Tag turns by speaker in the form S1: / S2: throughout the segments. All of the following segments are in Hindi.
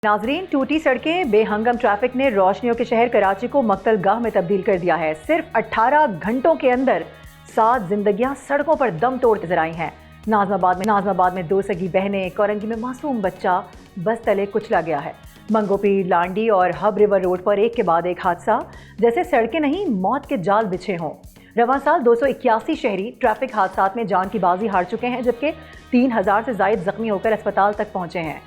S1: नाजरीन, टूटी सड़कें, बेहंगम ट्रैफिक ने रोशनियों के शहर कराची को मक्तलगाह में तब्दील कर दिया है। सिर्फ 18 घंटों के अंदर 7 जिंदगियां सड़कों पर दम तोड़ते नजर आई हैं। नाजमाबाद में 2 सगी बहनें, कोरंगी में मासूम बच्चा बस तले कुचला गया है। मंगोपीर, लांडी और हब रिवर रोड पर एक के बाद एक हादसा, जैसे सड़कें नहीं मौत के जाल बिछे हों। रवां साल 281 शहरी ट्रैफिक हादसात में जान की बाजी हार चुके हैं, जबकि 3000 से जायद जख्मी होकर अस्पताल तक पहुंचे हैं।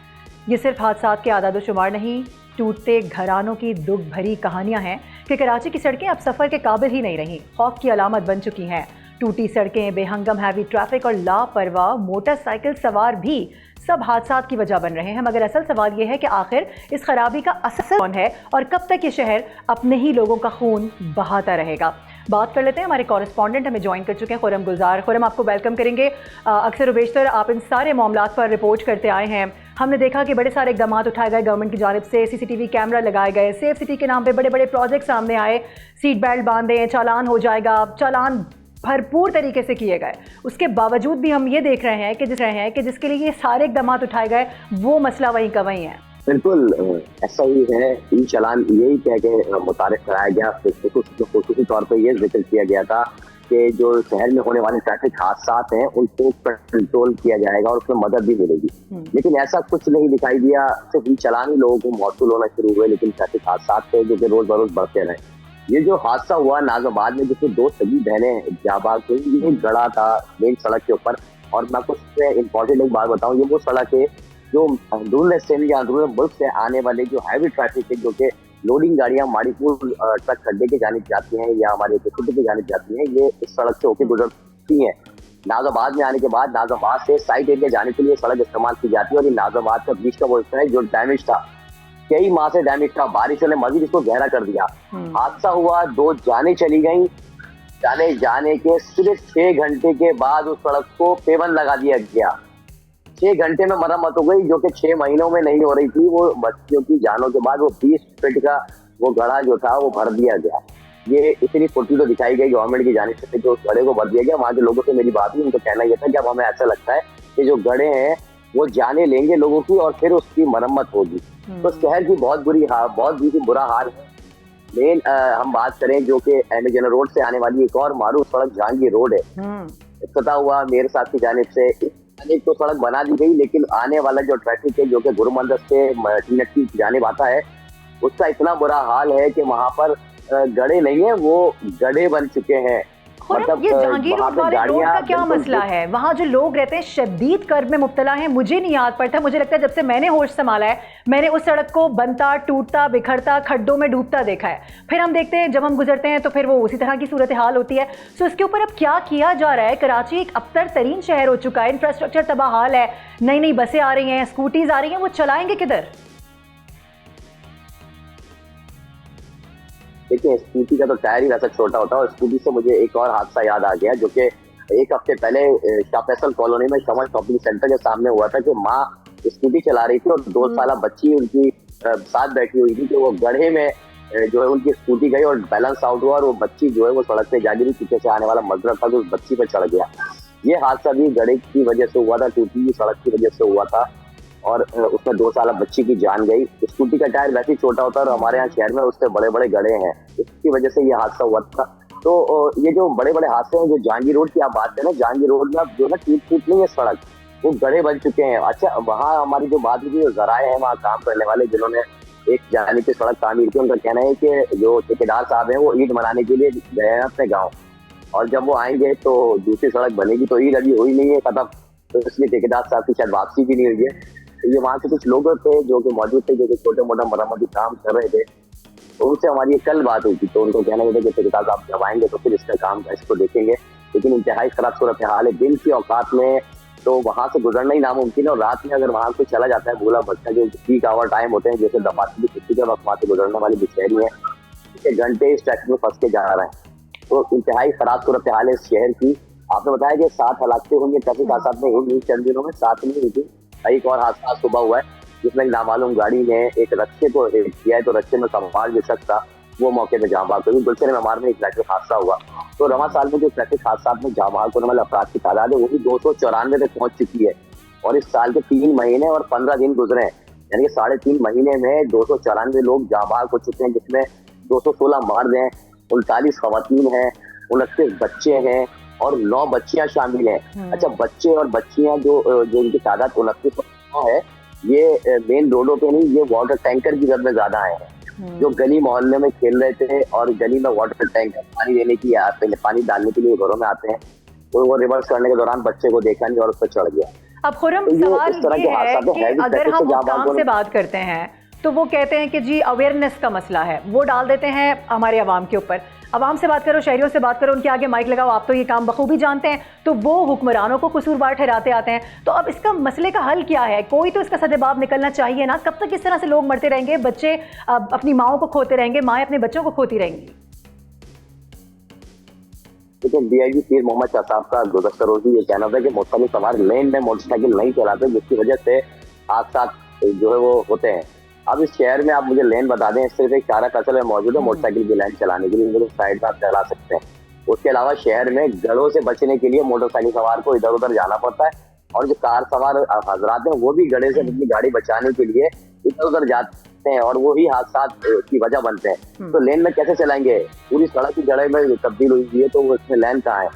S1: ये सिर्फ हादसात के आदाद शुमार नहीं, टूटते घरानों की दुख भरी कहानियां हैं कि कराची की सड़कें अब सफ़र के काबिल ही नहीं रहीं, खौफ की अलामत बन चुकी हैं। टूटी सड़कें, बेहंगम हैवी ट्रैफिक और लापरवाह मोटरसाइकिल सवार भी सब हादसात की वजह बन रहे हैं। मगर असल सवाल ये है कि आखिर इस खराबी का असर कौन है और कब तक ये शहर अपने ही लोगों का खून बहाता रहेगा। बात कर लेते हैं, हमारे कॉरेस्पॉन्डेंट हमें ज्वाइन कर चुके हैं खुरम गुलजार। खुरम, आपको वेलकम करेंगे। अक्सर बेशतर आप इन सारे मामलात पर रिपोर्ट करते आए हैं। हमने देखा कि बड़े सारे इकदाम उठाए गए गवर्नमेंट की जानिब से, CCTV कैमरा लगाए गए, सेफ सिटी के नाम पे बड़े बड़े प्रोजेक्ट सामने आए, सीट बेल्ट बांधे, चालान हो जाएगा, चालान भरपूर तरीके से किए गए। उसके बावजूद भी हम ये देख रहे हैं कि जिसके लिए ये सारे इकदाम उठाए गए वो मसला वहीं का वहीं है।
S2: बिल्कुल ऐसा ही है। ई चालान यही कह के मुतारिफ कराया गया, खसूसी तौर पर यह जिक्र किया गया था कि जो शहर में होने वाले ट्रैफिक हादसात हैं उनको कंट्रोल किया जाएगा और उसमें मदद भी मिलेगी। लेकिन ऐसा कुछ नहीं दिखाई दिया। सिर्फ ई चालान ही लोगों को मौसूल होना शुरू हुए, लेकिन ट्रैफिक हादसात थे जो कि रोज बरोज बढ़ते रहे। ये जो हादसा हुआ नाजमाबाद में, जिसमें 2 सगी बहनें जाबाज हुई, ये गड़ा था मेन सड़क के ऊपर। और मैं आपको इम्पोर्टेंट एक बात बताऊं, ये वो सड़क है जो अंदरून स्टेट या अंदरून मुल्क से आने वाले जो हैवी ट्रैफिक है, जो कि लोडिंग गाड़ियां माड़ीपुर ट्रक खड्डे के जानिब जाती हैं या हमारे सिटी के जानिब जाती हैं, ये इस सड़क से होकर गुजरती हैं। नाजमाबाद में आने के बाद नाजमाबाद से साइड एरिया जाने के लिए सड़क इस्तेमाल की जाती है। और ये नाजमाबाद का बीच का वो हिस्सा है जो डैमेज था, कई माह से डैमेज था। बारिशों ने मजीद इसको गहरा कर दिया। हादसा हुआ, 2 जाने चली गई। जाने के सिर्फ 6 घंटे के बाद उस सड़क को पेवन लगा दिया गया। 6 घंटे में मरम्मत हो गई, जो कि 6 महीनों में नहीं हो रही थी। वो बच्चियों की जानों के बाद वो 20 फीट का वो गड़ा जो था वो भर दिया गया। ये इतनी फुर्ती तो दिखाई गई गवर्नमेंट की जानिब से जो गड़े को भर दिया गया। वहाँ के लोगों से मेरी बात हुई, उनको कहना यह था कि अब हमें ऐसा लगता है कि जो गड़े हैं वो जाने लेंगे लोगों की और फिर उसकी मरम्मत होगी। तो शहर की बहुत बुरा हाल है। मेन हम बात करें जो कि एमेजन रोड से आने वाली एक और मारूफ सड़क जहांगीर रोड है, इफ्तिताह हुआ मेयर साहब की जानिब से। एक तो सड़क बना दी गई, लेकिन आने वाला जो ट्रैफिक है जो कि गुरुमंदर से टीनट की जानिब आता है, उसका इतना बुरा हाल है कि वहां पर गड्ढे नहीं है, वो गड्ढे बन चुके हैं।
S1: मतलब ये जहांगीर रोड वाले रोड का क्या मसला है? वहाँ जो लोग रहते हैं शदीद कर्ब में मुब्तला हैं। मुझे नहीं याद पड़ता, मुझे लगता है जब से मैंने होश संभाला है मैंने उस सड़क को बनता, टूटता, बिखरता, खड्डों में डूबता देखा है। फिर हम देखते हैं जब हम गुजरते हैं तो फिर वो उसी तरह की सूरत हाल होती है। तो इसके ऊपर अब क्या किया जा रहा है? कराची एक अबतर तरीन शहर हो चुका है, इंफ्रास्ट्रक्चर तबाहाल है, नई नई बसें आ रही हैं, स्कूटीज आ रही हैं, वो चलाएंगे किधर?
S2: देखिए, स्कूटी का तो टायर ही वैसा छोटा होता है। और स्कूटी से मुझे एक और हादसा याद आ गया जो कि 1 हफ्ते पहले शाह फैसल कॉलोनी में शमल शॉपिंग सेंटर के सामने हुआ था कि माँ स्कूटी चला रही थी और 2 साल बच्ची उनकी साथ बैठी हुई थी कि वो गड्ढे में जो है उनकी स्कूटी गई और बैलेंस आउट हुआ और वो बच्ची जो है वो सड़क पे जा गिरी। पीछे से आने वाला मजदूर था जो उस बच्ची पर चढ़ गया। ये हादसा भी गड्ढे की वजह से हुआ था, टूटी हुई सड़क की वजह से हुआ था और उसमें 2 साल बच्ची की जान गई। स्कूटी का टायर वैसे ही छोटा होता है और हमारे यहाँ शहर में उससे बड़े बड़े गड्ढे हैं, इसकी वजह से ये हादसा हुआ था। तो ये जो बड़े बड़े हादसे हैं, जो जहांगीर रोड की आप बात करें, जहांगीर रोड में अब जो है टूट नहीं है सड़क, वो गड्ढे बन चुके हैं। अच्छा, वहाँ हमारी जो बात हुई, जराए हैं वहाँ काम करने वाले जिन्होंने एक जानिब की सड़क तामीर की, उनका कहना है कि जो ठेकेदार साहब हैं वो ईद मनाने के लिए गए हैं अपने गाँव, और जब वो आएंगे तो दूसरी सड़क बनेगी, तो ईद अभी हुई नहीं है खत्म, तो इसलिए ठेकेदार साहब की शायद वापसी भी नहीं हुई है। ये वहाँ से कुछ लोग थे जो कि मौजूद थे, जो कि छोटे मोटा मरम्मती काम कर रहे थे, तो उनसे हमारी कल बात हुई थी। तो उनको कहना था कि ठेकेदार साहब जब आएंगे तो फिर इसका काम इसको देखेंगे। लेकिन इंतहाई खराब सूरत हाल है। दिन की औकात में तो वहाँ से गुजरना ही नामुमकिन है, और रात में अगर वहाँ कोई चला जाता है भूला भटका, जो पीक आवर टाइम होते हैं, जैसे दफातर की छुट्टी के वक्त वहाँ से गुजरने वाली जो शहरी है, घंटे इस ट्रैफिक में फंस के जा रहे हैं। तो इंतहाई खराब सूरत हाल है इस शहर की। आपने बताया कि 7 हलाकतें हुई हैं ट्रैफिक हादसा में, इन चंद दिनों में 7 नहीं हुई थी। एक और हादसा सुबह हुआ है जिसमें नामालूम गाड़ी ने एक रक्शे को किया है, तो रक्शे में सवार जो शख्स था वो मौके पर जाँ बहक हुई। गुलशन मेमार में एक ट्रैफिक हादसा हुआ। तो रवां साल में जो ट्रैफिक हादसा में जाँ बहक होने वाले अफराद की तादाद है वो भी 294 तक पहुंच चुकी है। और इस साल के 3 महीने और 15 दिन गुजरे हैं। यानी कि 3.5 महीने में 294 लोग जाबाज हो चुके हैं, जिसमें 216 मर्द हैं, 39 खवातीन हैं, 29 बच्चे हैं और 9 बच्चियां शामिल हैं। अच्छा, बच्चे और बच्चियां जो इनकी तादाद 29 है, ये मेन रोडों पे नहीं, ये वाटर टैंकर की जरूरत में ज्यादा है। जो गली मोहल्ले में खेल रहे थे और गली में वाटर टैंकर पानी देने की पहले पानी डालने के लिए घरों में आते हैं, तो वो रिवर्स करने के दौरान बच्चे को देखा नहीं और उस पर चढ़ गया।
S1: अब खुर्रम,
S2: तो
S1: सवाल ये है कि अगर हम हुक्काम से बात करते हैं तो वो कहते हैं कि जी अवेयरनेस का मसला है, वो डाल देते हैं हमारे अवाम के ऊपर। अवाम से बात करो, शहरियों से बात करो, उनके आगे माइक लगाओ, आप तो ये काम बखूबी जानते हैं, तो वो हुक्मरानों को कसूरवार ठहराते आते हैं। तो अब इसका मसले का हल क्या है? कोई तो इसका सदेबाब निकलना चाहिए ना। कब तक इस तरह से लोग मरते रहेंगे, बच्चे अपनी माओं को खोते रहेंगे, माएँ अपने बच्चों को खोती रहेंगी?
S2: लेकिन डीआईजी पीर मोहम्मद शाह साहब का गुज़श्ता रोज़ी ये कहना था कि मुख्तलिफ सवार लेन में मोटरसाइकिल नहीं चलाते, जिसकी वजह से हादसा जो है वो होते हैं। अब इस शहर में आप मुझे लेन बता दें, सिर्फ एक चारा कसल में मौजूद है मोटरसाइकिल की लाइन चलाने के लिए, जो साइड में आप चला सकते हैं। उसके अलावा शहर में गड़ों से बचने के लिए मोटरसाइकिल सवार को इधर उधर जाना पड़ता है, और जो कार सवार हजरात हैं वो भी गड़े से अपनी गाड़ी बचाने के लिए इधर उधर जाते हैं, और वो ही हादसा की वजह बनते हैं। तो लेन में कैसे चलाएंगे? पूरी सड़क की जड़े में तब्दील हुई है, तो उसमें लेन कहाँ है?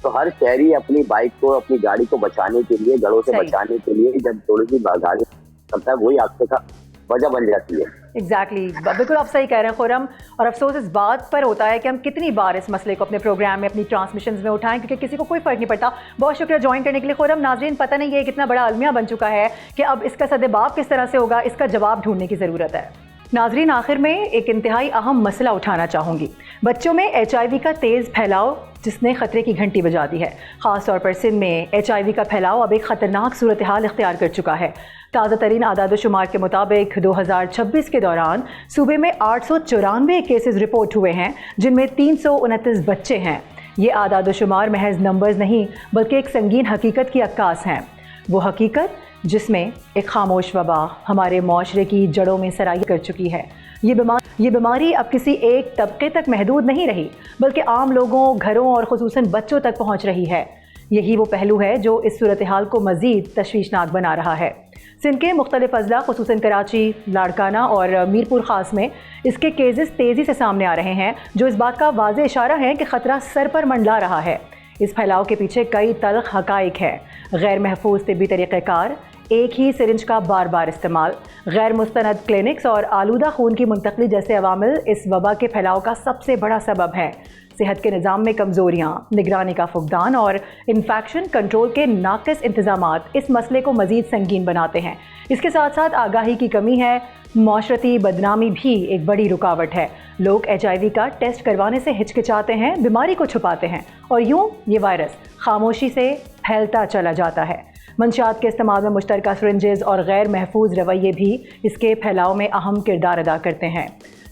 S2: तो हर शहरी अपनी बाइक को, अपनी गाड़ी को बचाने के लिए, गड़ों से बचाने के लिए जब थोड़ी सी गाड़ी करता है, वही हादसे का वजह बन जाती है।
S1: एग्जैक्टली, बिल्कुल आप सही कह रहे हैं खुर्रम। और अफसोस इस बात पर होता है कि हम कितनी बार इस मसले को अपने प्रोग्राम में, अपनी ट्रांसमिशंस में उठाएं, क्योंकि किसी को कोई फ़र्क नहीं पड़ता। बहुत शुक्रिया ज्वाइन करने के लिए खुर्रम। नाज़रीन, पता नहीं ये कितना बड़ा अलमिया बन चुका है कि अब इसका सदेबाब किस तरह से होगा, इसका जवाब ढूंढने की ज़रूरत है। नाज़रीन, आखिर में एक इंतहाई अहम मसला उठाना चाहूँगी। बच्चों में HIV का तेज़ फैलाव जिसने ख़तरे की घंटी बजा दी है। ख़ास तौर पर सिंध में HIV का फैलाव अब एक ख़तरनाक सूरत हाल इख्तियार कर चुका है। ताज़ा तरीन आदाद शुमार के मुताबिक 2026 के दौरान सूबे में 894 केसेस रिपोर्ट हुए हैं, जिनमें 329 बच्चे हैं। ये आदाद शुमार महज नंबर्स नहीं, बल्कि एक संगीन हकीकत की अक्कास हैं। वो हकीकत जिसमें एक खामोश वबा हमारे माशरे की जड़ों में सराई कर चुकी है। ये बीमारी अब किसी एक तबके तक महदूद नहीं रही, बल्कि आम लोगों, घरों और खुसूसन बच्चों तक पहुँच रही है। यही वो पहलू है जो इस सूरत हाल को मज़ीद तशवीशनाक बना रहा है। सिंध के मुख्तलिफ अजला, खुसूसन कराची, लाड़काना और मीरपुर ख़ास में इसके केसेस तेज़ी से सामने आ रहे हैं, जो इस बात का वाज़ेह इशारा है कि ख़तरा सर पर मंडला रहा है। इस फैलाव के पीछे कई तल्ख़ हक़ाइक़ है। गैर महफूज तिब्बी तरीक़ेकार, एक ही सिरिंज का बार बार इस्तेमाल, गैर मुस्तनद क्लिनिक्स और आलूदा खून की मुंतकली जैसे अवामिल इस वबा के फैलाव का सबसे बड़ा सबब है। सेहत के निज़ाम में कमज़ोरियाँ, निगरानी का फुकदान और इन्फेक्शन कंट्रोल के नाक़िस इंतज़ामात इस मसले को मज़ीद संगीन बनाते हैं। इसके साथ साथ आगाही की कमी है। माशरती बदनामी भी एक बड़ी रुकावट है। लोग HIV का टेस्ट करवाने से हिचकिचाते हैं, बीमारी को छुपाते हैं, और यूँ ये वायरस खामोशी से फैलता चला जाता है। मंशियात के इस्तेमाल में मुश्तरका सिरिंजेस और गैर महफूज रवैये भी इसके फैलाव में अहम किरदार अदा करते हैं।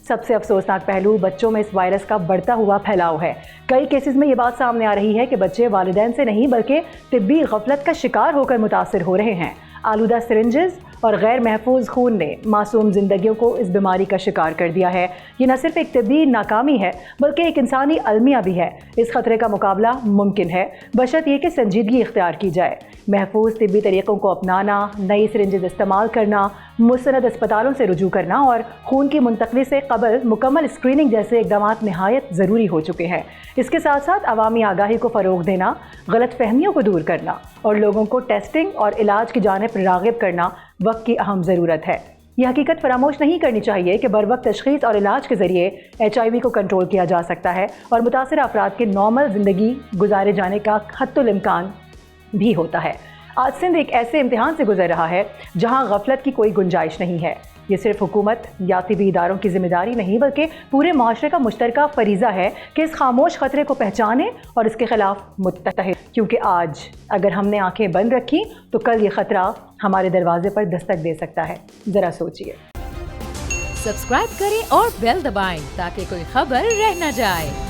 S1: सबसे अफसोसनाक पहलू बच्चों में इस वायरस का बढ़ता हुआ फैलाव है। कई केसेस में ये बात सामने आ रही है कि बच्चे वालिदैन से नहीं, बल्कि तिब्बी गफलत का शिकार होकर मुतासर हो रहे हैं। आलूदा सिरिंजेस और गैर महफूज खून ने मासूम जिंदगियों को इस बीमारी का शिकार कर दिया है। ये न सिर्फ एक तिब्बी नाकामी है, बल्कि एक इंसानी अलमिया भी है। इस खतरे का मुकाबला मुमकिन है, बशर्त ये कि संजीदगी इख्तियार की जाए। महफूज तिब्बी तरीक़ों को अपनाना, नई सिरिंजेस इस्तेमाल करना, मुस्तनद अस्पतालों से रुजू करना और खून की मुंतकली से कबल मुकम्मल स्क्रीनिंग जैसे इक़दाम नहायत ज़रूरी हो चुके हैं। इसके साथ साथ अवामी आगाही को फ़रोग़ देना, गलत फहमियों को दूर करना और लोगों को टेस्टिंग और इलाज की जानिब राग़िब करना वक्त की अहम ज़रूरत है। यह हकीकत फरामोश नहीं करनी चाहिए कि बरवक्त तशख़ीस और इलाज के ज़रिए HIV को कंट्रोल किया जा सकता है और मुतासिर अफराद के नॉर्मल ज़िंदगी गुजारे जाने का हत्तुल इम्कान भी होता है। आज सिंध एक ऐसे इम्तिहान से गुजर रहा है जहां गफलत की कोई गुंजाइश नहीं है। ये सिर्फ हुकूमत या तिब्बी इदारों की जिम्मेदारी नहीं, बल्कि पूरे माशरे का मुश्तरका फरीज़ा है कि इस खामोश खतरे को पहचाने और इसके खिलाफ मुत्तहिद। क्योंकि आज अगर हमने आंखें बंद रखी तो कल ये खतरा हमारे दरवाजे पर दस्तक दे सकता है। ज़रा सोचिए।
S3: सब्सक्राइब करें और बेल दबाएं ताकि कोई खबर रह न जाए।